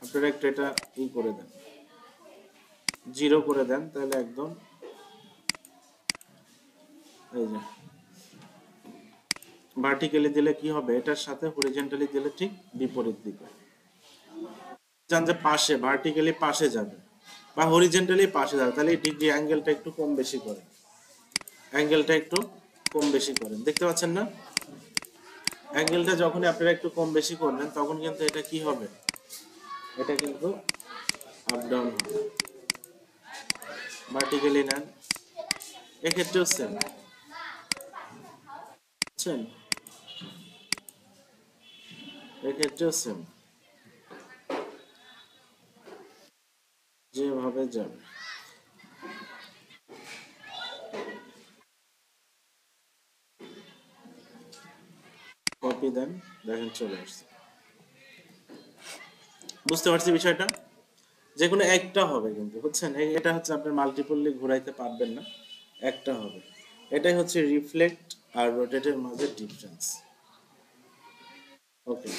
আপনারা একটু এটা করে দেন, 0 করে দেন, তাহলে একদম এই যে ভার্টিক্যালি দিলে কি হবে, এটার সাথে হরিজন্টালি দিলে ঠিক বিপরীত দিকে। চান যে পাশে, ভার্টিক্যালি পাশে যাবে বা হরিজন্টালি পাশে যাবে, তাহলে এই ডিগ্রি অ্যাঙ্গেলটা একটু কম বেশি করে, অ্যাঙ্গেলটা একটু কম বেশি করেন, দেখতে পাচ্ছেন না? অ্যাঙ্গেলটা যখনই আপনারা একটু কম বেশি করবেন তখন কিন্তু এটা কি হবে, এটা কিন্তু আপ ডাউন হবে। ভার্টিক্যালি নেন, এক্ষেত্রেও সেম, বুঝছেন? এক্ষেত্রেও সেম, যেভাবে যাবে। কপি দেন, দেখেন চলে আসছে। বুঝতে পারছি বিষয়টা? যে কোনো একটা হবে কিন্তু, বুঝছেন? এটা হচ্ছে আপনার মাল্টিপললি ঘোরাইতে পারবেন না, একটা হবে। এটাই হচ্ছে রিফ্লেক্ট আর রোটেটের মাঝে ডিফারেন্স। ওকে,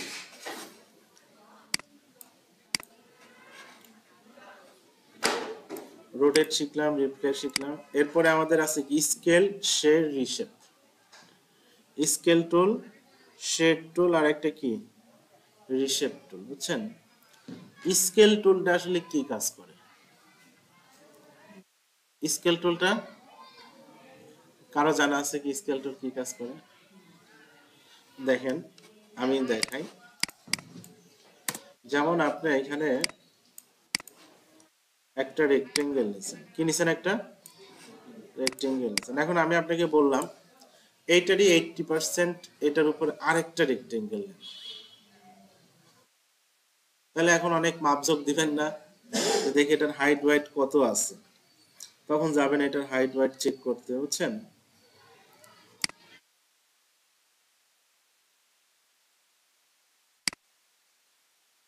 রোটেট শিখলাম, রিফ্লেক্ট শিখলাম। এরপরে আমাদের আছে কি স্কেল, শেড, রিশেপ। স্কেল টুল, শেড টুল, আর একটা কি রিশেপ টুল, বুঝছেন? স্কেল টুলটা আসলে কি কাজ করে? স্কেল টুলটা কারো জানা আছে কি স্কেল টুল কি কাজ করে? দেখেন আমি দেখাই। যেমন আপনি এখানে একটা রেক্টেঙ্গেল নিছেন, কি নিছেন? একটা রেক্টেঙ্গেল নিছেন। এখন আমি আপনাকে বললাম এইটারই 80%, এটার উপর আরেকটা রেক্টেঙ্গেল নেন। তাহলে এখন অনেক মাপঝোক দিবেন না যে দেখি এটার হাইট ওয়াইট কত আছে, তখন যাবেন এটার হাইট ওয়াইট চেক করতে, বুঝছেন?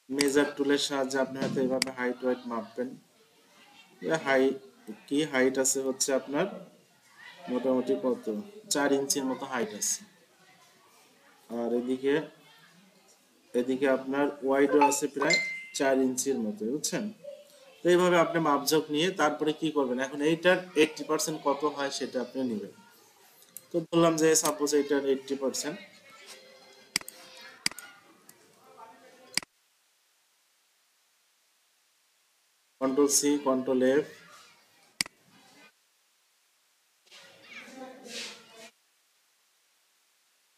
মেজার টুলের সাহায্যে আপনি হয়তো এইভাবে হাইট ওয়াইট মাপবেন। হাই কি হাইট আছে হচ্ছে আপনার মোটামুটি কত 4 ইঞ্চির মতো হাইট আছে, আর এদিকে এদিকে আপনার ওয়াইডও আছে প্রায় 4 ইঞ্চির মতো, বুঝছেন? তো এইভাবে আপনি মাপঝোক নিয়ে তারপরে কি করবেন, এখন এইটার 80% কত হয় সেটা আপনি নেবেন। তো বললাম যে সাপোজ এইটার 80%, কন্ট্রোল সি কন্ট্রোল এফ,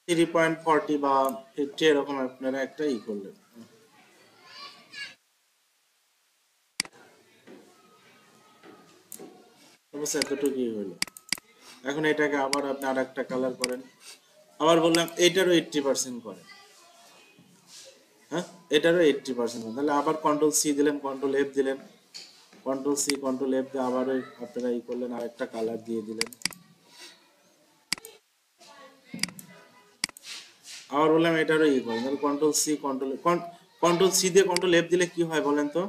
3.40 বা 50 এরকম আপনারা একটা করলেন। অবশ্য এতটুকুই হইলো। এখন এটাকে আবার আপনি আর একটা কালার করেন, আবার বললাম এটারও 80% করেন। হ্যাঁ, এটারও 80%, তাহলে আবার কন্ট্রোল সি দিলেন, কন্ট্রোল এফ দিলেন, কন্ট্রোল সি কন্ট্রোল এফ দিয়ে আবার আপনারা করলেন, আর একটা কালার দিয়ে দিলেন। আবার বললাম এটারও করেন, তাহলে কন্ট্রোল সি কন্ট্রোল সি দিয়ে কন্ট্রোল এফ দিলে কি হয় বলেন তো?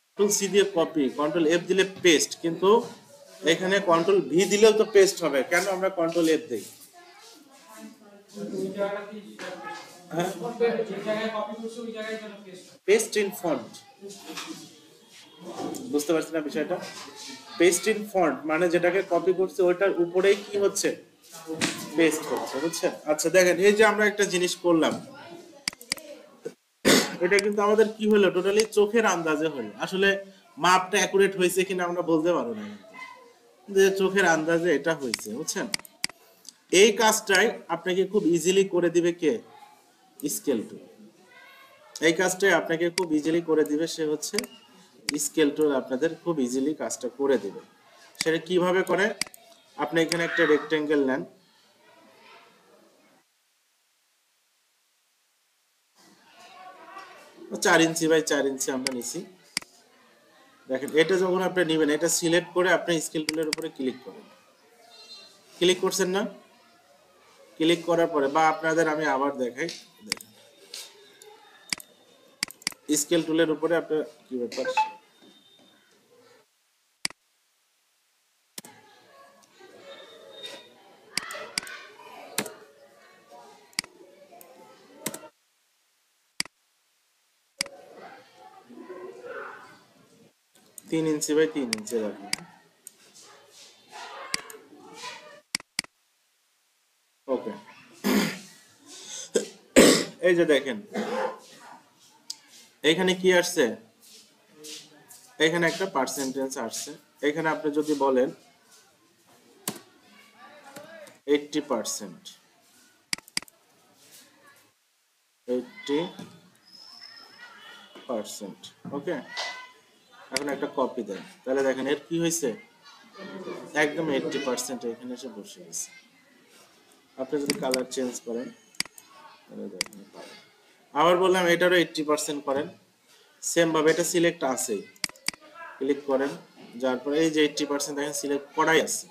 কন্ট্রোল সি দিয়ে কপি, কন্ট্রোল এফ দিলে পেস্ট, কিন্তু এখানে কন্ট্রোল ভি দিলেও তো পেস্ট হবে, কেন আমরা কন্ট্রোল এফ দিই? হ্যাঁ, পেস্ট ইন ফন্ট, বুঝতে পারছি না বিষয়টা? পেস্ট ইন ফন্ট মানে যেটাকে কপি করছে ওইটার উপরেই কি হচ্ছে, পেস্ট হচ্ছে, বুঝছেন? আচ্ছা দেখেন, এই যে আমরা একটা জিনিস করলাম, এটা কিন্তু আমাদের কি হলো, টোটালি চোখের আন্দাজে হলো। আসলে মাপটা অ্যাকুরেট হয়েছে কিনা আমরা বলতে পারবো না, কিন্তু যে চোখের আন্দাজে এটা হয়েছে, বুঝছেন? এই কাজটাই আপনাকে খুব ইজিলি করে দিবে কে? স্কেল টুল। এই কাজটাই আপনাকে খুব ইজিলি করে দিবে সে হচ্ছে স্কেল টুল, আপনাদের খুব ইজিলি কাজটা করে দিবে। সেটা কিভাবে করে? আপনি এখানে একটা রেক্টেঙ্গেল নেন, 4 ইঞ্চি বাই 4 ইঞ্চি আমরা নিছি। দেখেন এটা যখন আপনি নেবেন, এটা সিলেক্ট করে আপনি স্কেল টুলের উপরে ক্লিক করেন, ক্লিক করছেন না? ক্লিক করার পরে বা আপনাদের আমি আবার দেখাই, স্কেল টুলের উপরে আপনার কি ব্যাপার, 3 ইঞ্চি বাই 3 ইঞ্চি রাখুন। ওকে, এই যে দেখেন এখানে কি আসছে, এখানে একটা পার্সেন্টেজ আসছে। এখানে আপনি যদি বলেন 80%, 80%, ওকে, এখন একটা কপি দেন, তাহলে দেখেন এর কি হয়েছে, একদম 80% এখানে এসে বসে গেছে। আপনি যদি কালার চেঞ্জ করেন তাহলে দেখেন পাবেন। আবার বললাম এটারও 80% করেন, সেম ভাবে এটা সিলেক্ট আছেই, ক্লিক করেন, যার পরে এই যে 80% দেখেন সিলেক্ট করাই আছে,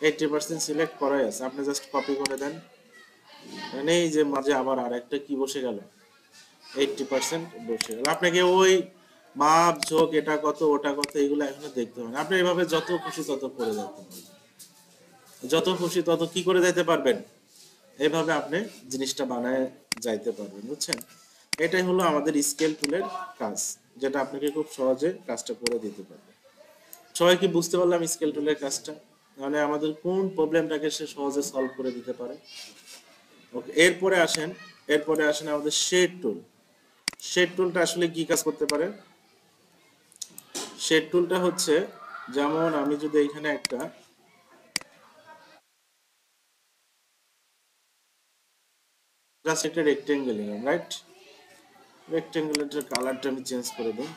80% সিলেক্ট করাই আছে, আপনি জাস্ট কপি করে দেন, মানে এই যে মাঝে আবার আর একটা কি বসে গেল, 80% বসে গেল। আপনাকে ওই মাপ ঝোঁক এটা কত ওটা কত এগুলো এখনো দেখতে হবে না, আপনি এভাবে যত খুশি তত করে যেতে পারবেন, যত খুশি তত কি করে যেতে পারবেন, এইভাবে আপনি জিনিসটা বানায় যাইতে পারবেন, বুঝছেন? এটাই হলো আমাদের স্কেল টুলের কাজ, যেটা আপনাকে খুব সহজে কাজটা করে দিতে পারবে। সবাই কি বুঝতে পারলাম স্কেল টুলের কাজটা, মানে আমাদের কোন প্রবলেমটাকে সে সহজে সলভ করে দিতে পারে। ওকে, এরপরে আসেন আমাদের শেড টুল। শেড টুলটা আসলে কি কাজ করতে পারে? শেড টুলটা হচ্ছে, যেমন আমি যদি এখানে একটা জাস্ট একটা রেক্টেঙ্গেল নিলাম, রাইট? রেক্টেঙ্গেলের কালারটা আমি চেঞ্জ করে দিই,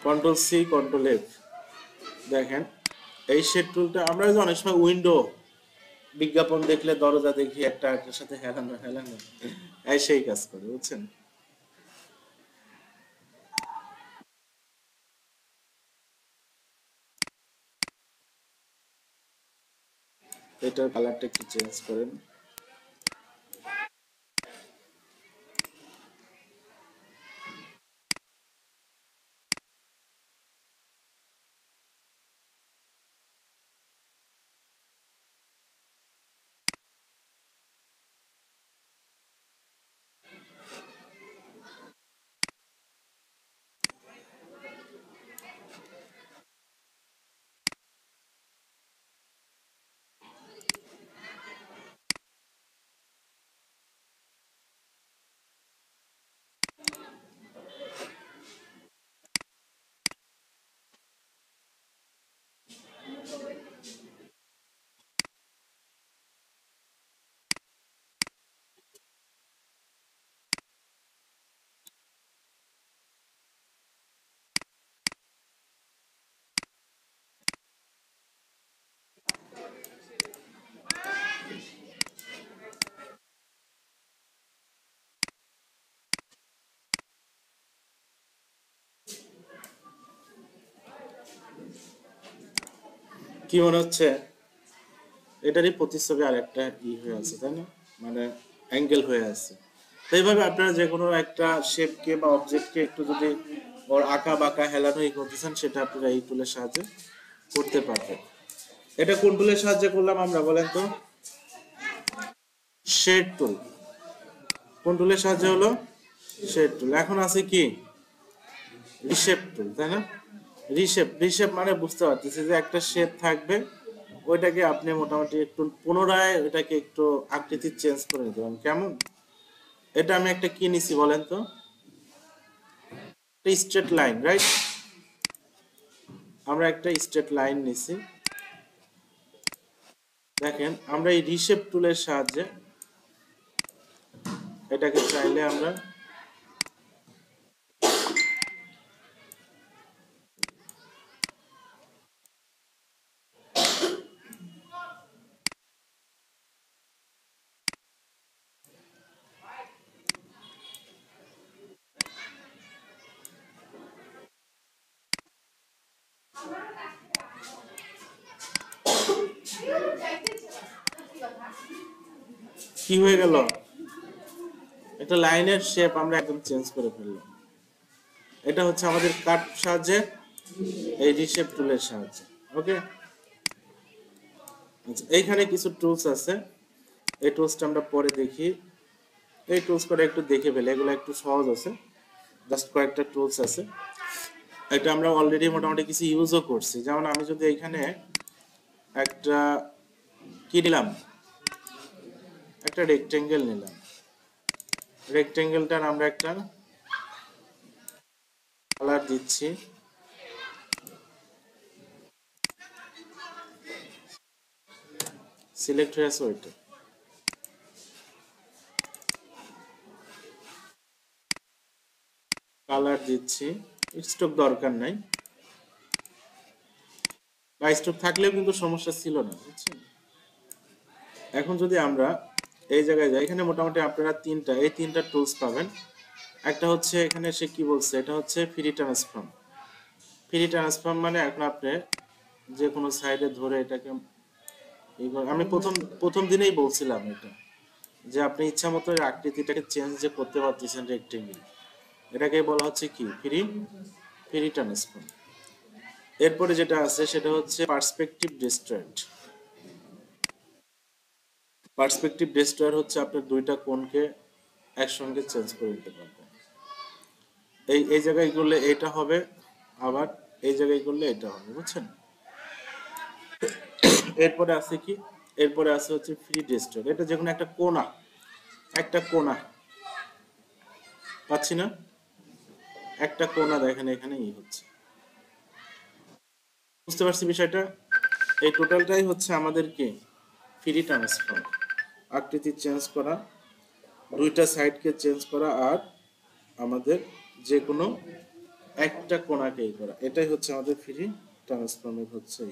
কন্ট্রোল সি কন্ট্রোল এফ। দেখেন এই শেড টুলটা আমরা যে অনেক সময় উইন্ডো বিজ্ঞাপন দেখলে দরজা দেখি একটা একটার সাথে হেলানো হেলানো, এই সেই কাজ করে, বুঝছেন? এটার কালারটা একটু চেঞ্জ করেন। কি মনে হচ্ছে? এটারই প্রতিচ্ছবি আর একটা হয়ে আছে, তাই না? মানে অ্যাঙ্গেল হয়ে আছে। তো এইভাবে আপনারা যে কোনো একটা শেপকে বা অবজেক্টকে একটু যদি ওর আঁকা বাঁকা হেলানো করতে চান, সেটা আপনারা এই টুলের সাহায্যে করতে পারবেন। এটা কোন টুলের সাহায্যে করলাম আমরা বলেন তো? শেড টুল। কোন টুলের সাহায্যে হলো? শেড টুল। এখন আছে কি? রিশেপ টুল, তাই না? রিশেপ, রিশেপ মানে বুঝতে পারতেছি যে একটা শেপ থাকবে, ওইটাকে আপনি মোটামুটি একটু পুনরায় ওইটাকে একটু আকৃতি চেঞ্জ করে নিতে পারেন। কেমন? এটা আমি একটা কি নিছি বলেন তো? Straight line, right? আমরা একটা স্ট্রেট লাইন নিছি। দেখেন আমরা এই রিশেপ টুলের সাহায্যে এটাকে চাইলে আমরা কি হয়ে গেল, একটা লাইনের শেপ আমরা একদম চেঞ্জ করে ফেললাম। এটা হচ্ছে আমাদের কাট সাহায্যে, এই রিশেপ টুলের সাহায্যে। ওকে, আচ্ছা এইখানে কিছু টুলস আছে, এই টুলসটা আমরা পরে দেখি। এই টুলস করে একটু দেখে ফেলে, এগুলো একটু সহজ আছে, জাস্ট কয়েকটা টুলস আছে। এটা আমরা অলরেডি মোটামুটি কিছু ইউজও করছি। যেমন আমি যদি এখানে একটা কি নিলাম, একটা রেক্টেঙ্গেল নিলাম, রেক্টেঙ্গেলটার আমরা একটা কালার দিচ্ছি, সিলেক্ট হয়ে আছে ওইটা। কালার দিচ্ছি, স্ট্রোক দরকার নাই, বা স্ট্রোক থাকলেও কিন্তু সমস্যা ছিল না, বুঝছেন। এখন যদি আমরা এই জায়গায় যাই, এখানে মোটামুটি আপনারা এই তিনটা টুলস পাবেন। একটা হচ্ছে এখানে সে কি বলছে, এটা হচ্ছে ফ্রি ট্রান্সফর্ম। ফ্রি ট্রান্সফর্ম মানে এখন আপনি যে কোনো সাইডে ধরে এটাকে আমি প্রথম দিনেই বলছিলাম এটা, যে আপনি ইচ্ছা মতো আকৃতিটাকে চেঞ্জ যে করতে পারতেছেন রেক্টেঙ্গেল, এটাকে বলা হচ্ছে কি ফ্রি ট্রান্সফর্ম। এরপরে যেটা আছে সেটা হচ্ছে পার্সপেক্টিভ ডিস্ট্রয়েড। পার্সপেক্টিভ ডিস্ট্রয়ার হচ্ছে আপনার দুইটা কোণকে একসঙ্গে চেঞ্জ করে দিতে পারবেন। এই জায়গায় করলে এটা হবে, আবার এই জায়গায় করলে এটা হবে, বুঝছেন। এরপরে আছে কি, এরপরে আছে হচ্ছে ফ্রি ডিস্ট্রয়ার। এটা যে কোনো একটা কোণা পাচ্ছি না, একটা কোণা দেখেন এখানে হচ্ছে, বুঝতে পারছি বিষয়টা। এই টোটালটাই হচ্ছে আমাদের কি ফ্রি ট্রান্সফর্ম, আকৃতি চেঞ্জ করা, দুইটা সাইডকে চেঞ্জ করা, আর আমাদের যে কোনো একটা কোণাকেই করা, এটাই হচ্ছে আমাদের ফ্রি ট্রান্সফর্মের হচ্ছে।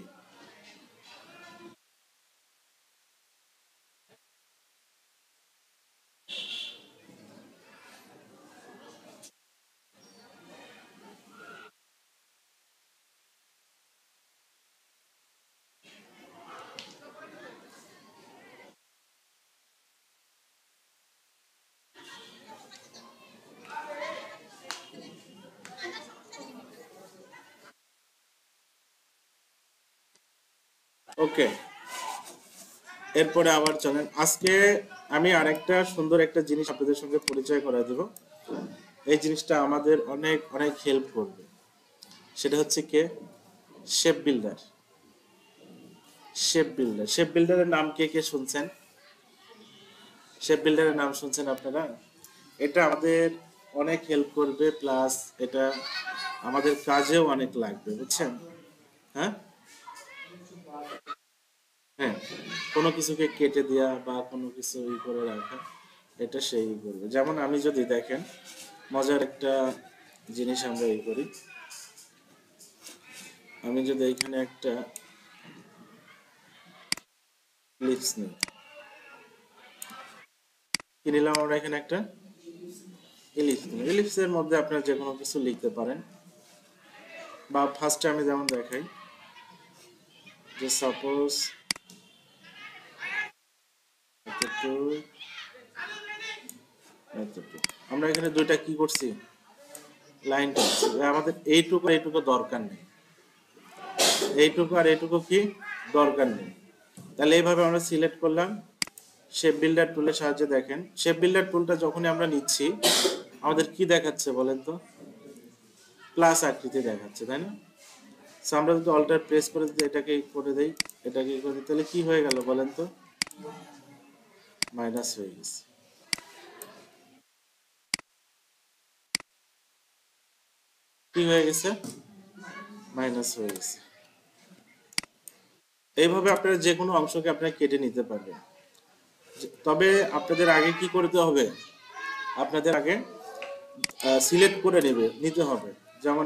ওকে, এরপরে আবার চলেন, আজকে আমি আরেকটা সুন্দর একটা জিনিস আপনাদের সঙ্গে পরিচয় করায় দেব। এই জিনিসটা আমাদের অনেক অনেক হেল্প করবে। সেটা হচ্ছে কে, শেপ বিল্ডার। শেপ বিল্ডারের নাম কে কে শুনছেন? শেপ বিল্ডারের নাম শুনছেন আপনারা? এটা আমাদের অনেক হেল্প করবে, প্লাস এটা আমাদের কাজেও অনেক লাগবে, বুঝছেন। হ্যাঁ হ্যাঁ, কোনো কিছুকে কেটে দেয়া বা কোনো কিছু করে রাখা, এটা সেই করবে। যেমন আমি যদি দেখেন মজার একটা জিনিস আমরা করি, আমি যদি এখানে একটা লিপস নিই, কি নিলাম আমরা এখানে একটা ইলিপস নিলাম। ইলিপসের মধ্যে আপনারা যে কোনো কিছু লিখতে পারেন, বা ফার্স্টে আমি যেমন দেখাই যে সাপোজ আমরা এখানে দুইটা কি করছি, লাইন টানছি, আমাদের এইটুকু দরকার নেই, এইটুকু আর এইটুকু কি দরকার নেই। তাহলে এইভাবে আমরা সিলেক্ট করলাম, শেপ বিল্ডার টুলের সাহায্যে দেখেন, শেপ বিল্ডার টুলটা যখনই আমরা নিচ্ছি আমাদের কি দেখাচ্ছে বলেন তো, প্লাস আকৃতি দেখাচ্ছে, তাই না। সো আমরা যদি অল্টার প্রেস করে যদি এটাকে করে দেই, এটাকে করে দিই, তাহলে কি হয়ে গেল বলেন তো, মাইনাস হয়ে গেছে। কি হয়ে গেছে, মাইনাস হয়ে গেছে। এইভাবে আপনারা যে কোনো অংশকে আপনারা কেটে নিতে পারবেন। তবে আপনাদের আগে কি করতে হবে, আপনাদের আগে সিলেক্ট করে নিতে হবে। যেমন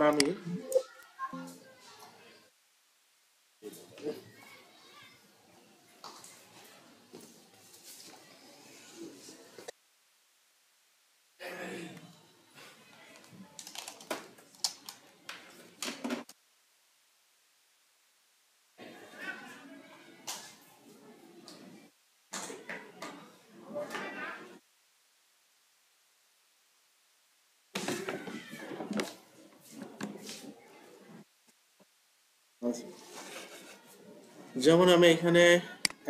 আমি এখানে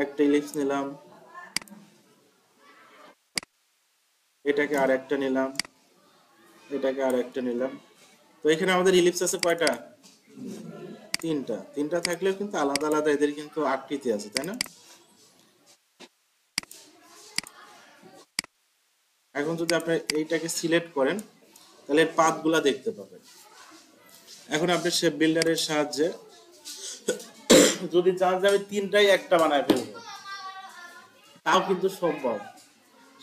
একটা ইলিপস নিলাম, এটাকে আর একটা নিলাম, এটাকে আর একটা নিলাম। তো এখানে আমাদের ইলিপস আছে কয়টা, তিনটা থাকলেও কিন্তু আলাদা আলাদা এদের কিন্তু আকৃতি আছে, তাই না। এখন যদি আপনি এইটাকে সিলেক্ট করেন তাহলে এর পাতগুলা দেখতে পাবেন। এখন আপনি শেপ বিল্ডারের সাহায্যে যদি চান যে আমি তিনটাই একটা বানায় ফেলবো, তাও কিন্তু সম্ভব।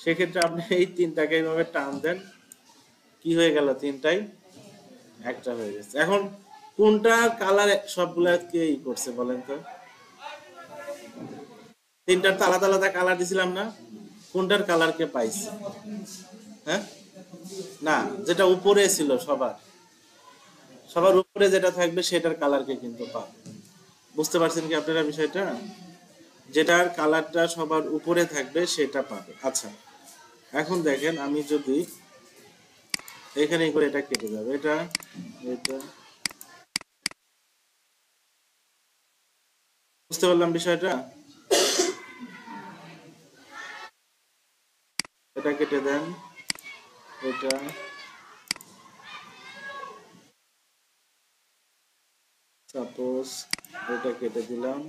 সেক্ষেত্রে আপনি এই তিনটাকে এইভাবে টান দেন, কি হয়ে গেল, তিনটাই একটা হয়ে গেছে। এখন কোনটার কালার সবগুলা কে ই করছে বলেন তো? তিনটার তো আলাদা আলাদা কালার দিছিলাম না? কোনটার কালার কে পাইছে? হ্যাঁ, না, যেটা উপরে ছিল সবার সবার উপরে যেটা থাকবে সেটার কালারকে কিন্তু পাবে। বুঝতে পারছেন কি আপনারা বিষয়টা? যেটার কালারটা সবার উপরে থাকবে সেটা পাবে। আচ্ছা, এখন দেখেন আমি যদি এখানে করে এটা কেটে যাবে, এটা এটা বুঝতে পারলাম বিষয়টা। এটা কেটে দেন, এটা সাপোজ এটা কেটে দিলাম।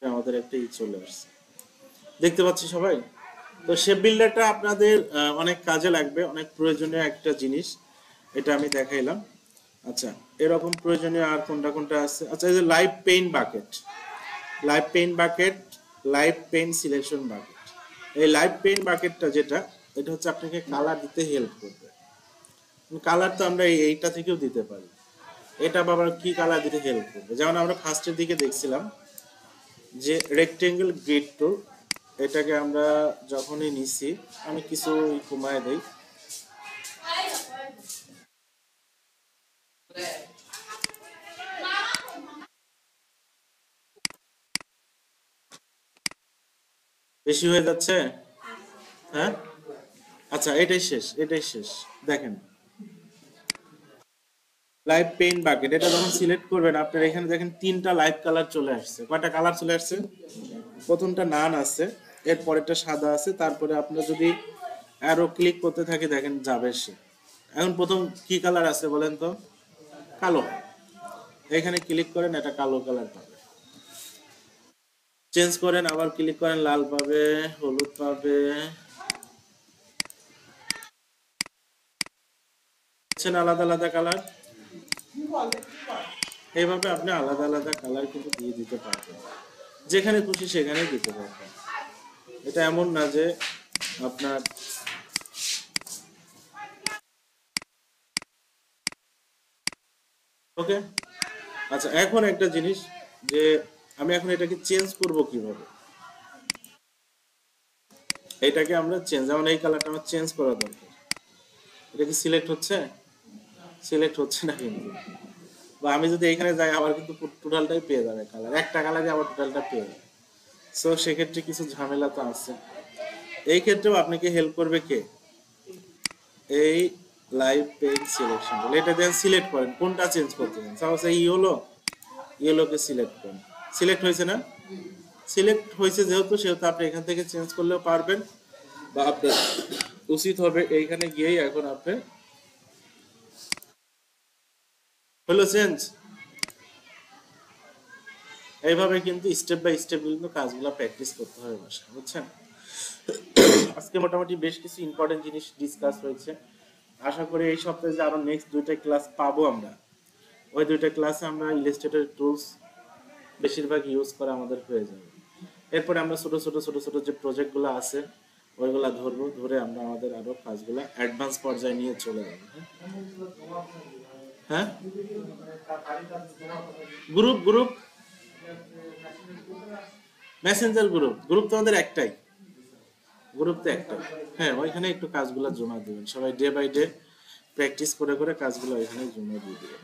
আমাদের একটা ই চলে আসছে, দেখতে পাচ্ছি সবাই। তো শেপ বিল্ডারটা আপনাদের অনেক কাজে লাগবে, অনেক প্রয়োজনীয় একটা জিনিস, এটা আমি দেখাইলাম। আচ্ছা, এরকম প্রয়োজনীয় আর কোনটা কোনটা আছে? আচ্ছা, এই যে live paint bucket, live paint bucket, live paint selection bucket. এই লাইভ পেইন্ট বাকেটটা যেটা, এটা হচ্ছে আপনাকে কালার দিতে হেল্প করবে। কালার তো আমরা এইটা থেকেও দিতে পারি। এটা আবার কি কালার দিতে হেল্প করবে? যেমন আমরা ফার্স্টের দিকে দেখছিলাম যে রেক্টেঙ্গেল গ্রিড টুল, এটাকে আমরা যখনই নিছি, আমি কিছু কমায় দেই, বেশি হয়ে যাচ্ছে। হ্যাঁ, আচ্ছা, এটাই শেষ, এটাই শেষ। দেখেন লাইভ পেইন্ট বাকেট, এটা যখন সিলেক্ট করবেন আপনার এখানে দেখেন তিনটা লাইভ কালার চলে আসছে। কয়টা কালার চলে আসছে? প্রথমটা নান আছে, এর পরেরটা সাদা আছে, তারপরে আপনার যদি অ্যারো ক্লিক করতে থাকি দেখেন যাবে সে। এখন প্রথম কি কালার আছে বলেন তো? কালো। এখানে ক্লিক করেন, এটা কালো কালার পাবে। চেঞ্জ করেন, আবার ক্লিক করেন, লাল পাবে, হলুদ পাবে। আলাদা আলাদা কালার, এইভাবে আপনি আলাদা আলাদা কালার কিন্তু দিয়ে দিতে পারবেন, যেখানে খুশি সেখানে দিতে পারবেন। এটা এমন না যে আপনার, ওকে। আচ্ছা, এখন একটা জিনিস, যে আমি এখন এটাকে চেঞ্জ করব কিভাবে? এটাকে আমরা চেঞ্জ, যেমন এই কালারটা আমার চেঞ্জ করা দরকার, এটা কি সিলেক্ট হচ্ছে? সিলেক্ট হচ্ছে না কিন্তু। বা আমি যদি এখানে যাই আবার কিন্তু টোটালটাই পেয়ে যাবে কালার, একটা কালারে আবার টোটালটা পেয়ে যাবে। সো সেক্ষেত্রে কিছু ঝামেলা তো আছে। এই ক্ষেত্রেও আপনাকে হেল্প করবে কে? এই লাইভ পেইন্ট সিলেকশন টুল, এটা দেন সিলেক্ট করেন কোনটা চেঞ্জ করতে চান। সাপোজ এই ইয়েলো, ইয়েলোকে সিলেক্ট করেন। সিলেক্ট হয়েছে না? সিলেক্ট হয়েছে যেহেতু, সেহেতু আপনি এখান থেকে চেঞ্জ করলেও পারবেন, বা আপনার উচিত হবে এইখানে গিয়েই এখন আপনি, হলো চেঞ্জ। এইভাবে কিন্তু স্টেপ বাই স্টেপ কিন্তু কাজগুলো প্র্যাকটিস করতে হবে বাসায়, বুঝছেন? আজকে মোটামুটি বেশ কিছু ইম্পর্টেন্ট জিনিস ডিসকাস হয়েছে। আশা করি এই সপ্তাহে যে আরো নেক্সট দুইটা ক্লাস পাবো আমরা, ওই দুইটা ক্লাসে আমরা ইলাস্ট্রেটর টুলস বেশিরভাগ ইউজ করা আমাদের হয়ে যাবে। এরপরে আমরা ছোট ছোট ছোট ছোট যে প্রজেক্টগুলো আছে ওইগুলা ধরবো, ধরে আমরা আমাদের আরো কাজগুলা অ্যাডভান্স পর্যায়ে নিয়ে চলে যাবো। হ্যাঁ, group group Messenger group, group তো আমাদের একটাই, গ্রুপ তো একটাই। হ্যাঁ, ওইখানে একটু কাজগুলো জমা দিবেন সবাই, ডে বাই ডে প্র্যাকটিস করে করে কাজগুলো ওইখানে জমা দিয়ে দিবেন।